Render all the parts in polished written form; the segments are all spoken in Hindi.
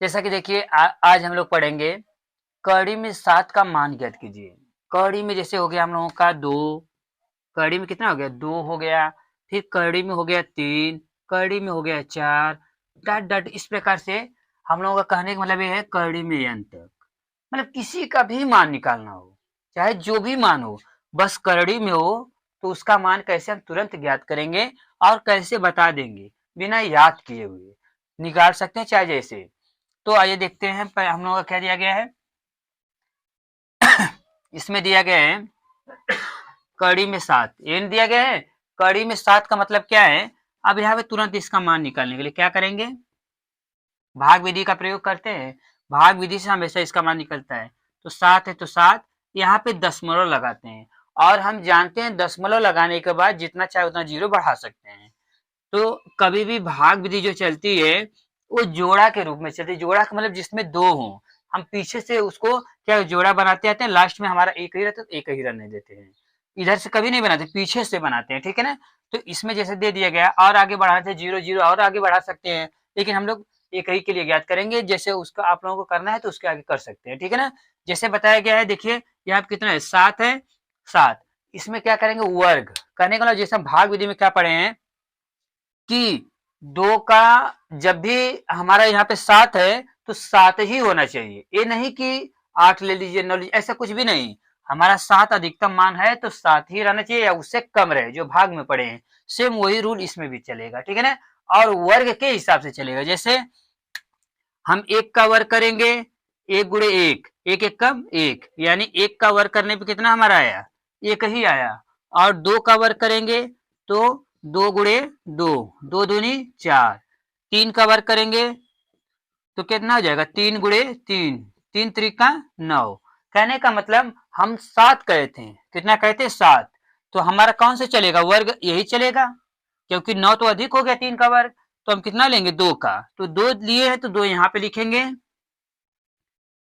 जैसा कि देखिए आज हम लोग पढ़ेंगे कड़ी में 7 का मान ज्ञात कीजिए। कड़ी में जैसे हो गया हम लोगों का 2, कड़ी में कितना हो गया 2 हो गया, फिर कड़ी में हो गया 3, कड़ी में हो गया 4, डॉट डॉट इस प्रकार से हम लोगों का कहने का मतलब ये है कड़ी में n तक। मतलब किसी का भी मान निकालना हो, चाहे जो भी मान हो, बस कड़ी में हो तो उसका मान कैसे हम तुरंत ज्ञात करेंगे और कैसे बता देंगे बिना याद किए हुए। निकाल सकते हैं चाहे जैसे। तो आइए देखते हैं हम लोगों का क्या दिया गया है। इसमें दिया गया है कड़ी में 7 n दिया गया है। कड़ी में 7 का मतलब क्या है, अब यहाँ पे तुरंत इसका मान निकालने के लिए क्या करेंगे, भाग विधि का प्रयोग करते हैं। भाग विधि से हमेशा इसका मान निकलता है। तो 7 है तो 7, यहाँ पे दशमलव लगाते हैं और हम जानते हैं दशमलव लगाने के बाद जितना चाहे उतना जीरो बढ़ा सकते हैं। तो कभी भी भाग विधि जो चलती है वो जोड़ा के रूप में चलती है। जोड़ा का मतलब जिसमें 2 हों, हम पीछे से उसको क्या जोड़ा बनाते आते हैं, लास्ट में हमारा एक ही रहता है तो एक ही रहने देते हैं। इधर से कभी नहीं बनाते, पीछे से बनाते हैं, ठीक है ना। तो इसमें जैसे दे दिया गया और आगे बढ़ाते 0 0 और आगे बढ़ा सकते हैं, लेकिन हम लोग एक ही के लिए ज्ञात करेंगे। जैसे उसका आप लोगों को करना है तो उसके आगे कर सकते हैं, ठीक है ना। जैसे बताया गया है, देखिए यहाँ पे कितना है 7 है 7, इसमें क्या करेंगे वर्ग करने का, जैसे हम भाग विधि में क्या पढ़े हैं कि 2 का जब भी हमारा यहाँ पे 7 है तो 7 ही होना चाहिए। ये नहीं कि 8 ले लीजिए 9 लीजिए, ऐसा कुछ भी नहीं। हमारा 7 अधिकतम मान है तो 7 ही रहना चाहिए या उससे कम रहे, जो भाग में पढ़े हैं। सेम वही रूल इसमें भी चलेगा, ठीक है ना। और वर्ग के हिसाब से चलेगा। जैसे हम 1 का वर्ग करेंगे, 1 गुणे 1, 1 एक कम 1, यानी 1 का वर्ग करने पे कितना हमारा आया, 1 ही आया। और 2 का वर्ग करेंगे तो 2 गुणे 2, 2 दूनी 4, 3 का वर्ग करेंगे तो कितना हो जाएगा 3 गुणे 3, 3 त्रिका 9। कहने का मतलब हम 7 कहे थे, कितना कहे थे 7, तो हमारा कौन से चलेगा वर्ग यही चलेगा, क्योंकि 9 तो अधिक हो गया 3 का वर्ग। तो हम कितना लेंगे 2 का, तो 2 लिए हैं तो 2 यहाँ पे लिखेंगे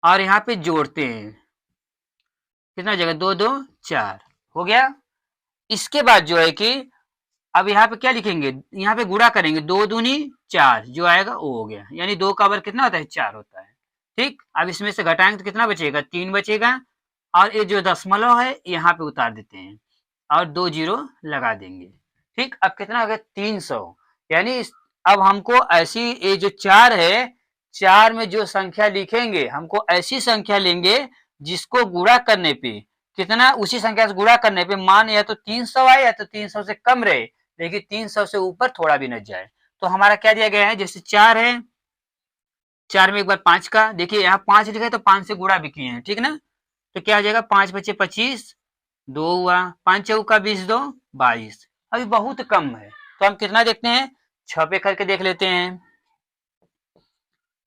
और यहाँ पे जोड़ते हैं, कितना हो जाएगा 2 2 4 हो गया। इसके बाद जो है कि अब यहाँ पे क्या लिखेंगे, यहाँ पे गुणा करेंगे, 2 दूनी 4, जो आएगा वो हो गया, यानी 2 का वर्ग कितना होता है 4 होता है। ठीक, अब इसमें से घटाएंगे तो कितना बचेगा 3 बचेगा, और ये जो दशमलव है यहाँ पे उतार देते हैं और 2 जीरो लगा देंगे। ठीक, अब कितना हो गया 300, यानी अब हमको ऐसी ये जो 4 है, 4 में जो संख्या लिखेंगे हमको ऐसी संख्या लेंगे जिसको गुणा करने पे कितना, उसी संख्या से गुणा करने पे मान या तो 300 आए या तो 300 से कम रहे, लेकिन 300 से ऊपर थोड़ा भी न जाए। तो हमारा क्या दिया गया है, जैसे 4 है, 4 में एक बार 5 का, देखिए यहाँ 5 लिखा है तो 5 से गुणा भी किए हैं, ठीक ना। तो क्या हो जाएगा 5 बचे 25, 2 हुआ, 5 चौका 20, 2 22, अभी बहुत कम है। तो हम कितना देखते हैं 6 पे करके देख लेते हैं,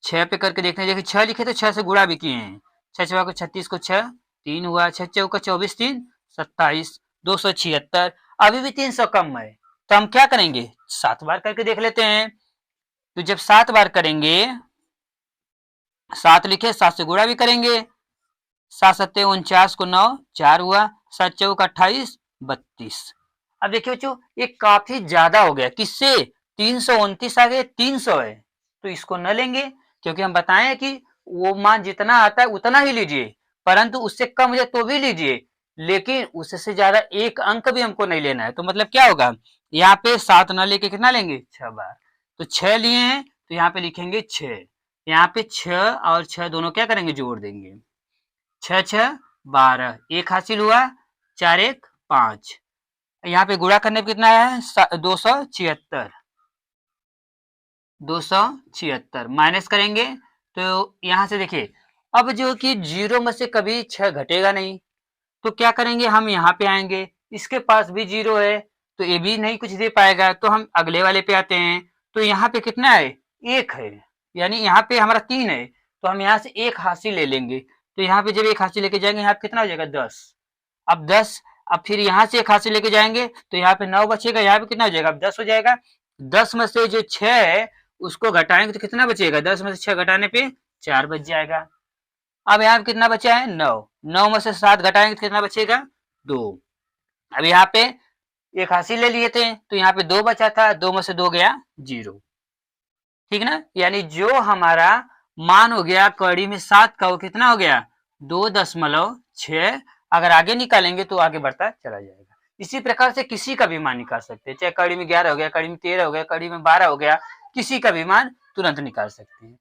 6 पे करके देखते हैं। देखिए 6 लिखे तो 6 से गुणा भी किए हैं, 6 चौका को 36 को 6, 3 हुआ, 6 चौका 24, 3 27, 276, अभी भी 300 कम है। तो हम क्या करेंगे 7 बार करके देख लेते हैं। तो जब 7 बार करेंगे, 7 लिखे 7 से गुणा भी करेंगे, 7 सत्ते 49 को 9, 4 हुआ, 7 चौका 28, 32। अब देखिए बच्चों ये काफी ज्यादा हो गया, किससे 329 आ गए 300 है, तो इसको न लेंगे, क्योंकि हम बताएं कि वो मान जितना आता है उतना ही लीजिए, परंतु उससे कम हो जाए तो भी लीजिए, लेकिन उससे ज्यादा एक अंक भी हमको नहीं लेना है। तो मतलब क्या होगा, यहाँ पे 7 न लेके कितना लेंगे 6 बार, तो 6 लिए हैं तो यहाँ पे लिखेंगे 6, यहाँ पे 6 और 6 दोनों क्या करेंगे जोड़ देंगे, 6 6 12, एक हासिल हुआ, 4 1 5, यहाँ पे गुणा करने पे कितना है 276, 276 माइनस करेंगे तो यहाँ से देखिए अब जो कि जीरो में से कभी 6 घटेगा नहीं, तो क्या करेंगे हम यहाँ पे आएंगे, इसके पास भी जीरो है तो ये भी नहीं कुछ दे पाएगा, तो हम अगले वाले पे आते हैं। तो यहाँ पे कितना है 1 है, यानी यहाँ पे हमारा 3 है, तो हम यहाँ से 1 हासिल ले लेंगे। तो यहाँ पे जब 1 हासिल लेके जाएंगे यहाँ पे कितना हो जाएगा 10, अब 10, अब फिर यहाँ से 1 हासिल लेके जाएंगे तो यहाँ पे 9 बचेगा, यहाँ पे कितना हो जाएगा अब 10 हो जाएगा। 10 में से जो 6 है उसको घटाएंगे तो कितना बचेगा, 10 में से 6 घटाने पे 4 बच जाएगा। अब यहाँ पे कितना बचा है 9, 9 में से 7 घटाएंगे तो कितना बचेगा 2। अब यहाँ पे 1 हासिल ले लिए थे तो यहाँ पे 2 बचा था, 2 में से 2 गया 0, ठीक ना। यानी जो हमारा मान हो गया कड़ी में 7 का, वो कितना हो गया 2.6। अगर आगे निकालेंगे तो आगे बढ़ता चला जाएगा। इसी प्रकार से किसी का भी मान निकाल सकते हैं, चाहे कड़ी में 11 हो गया, कड़ी में 13 हो गया, कड़ी में 12 हो गया, किसी का भी मान तुरंत निकाल सकते हैं।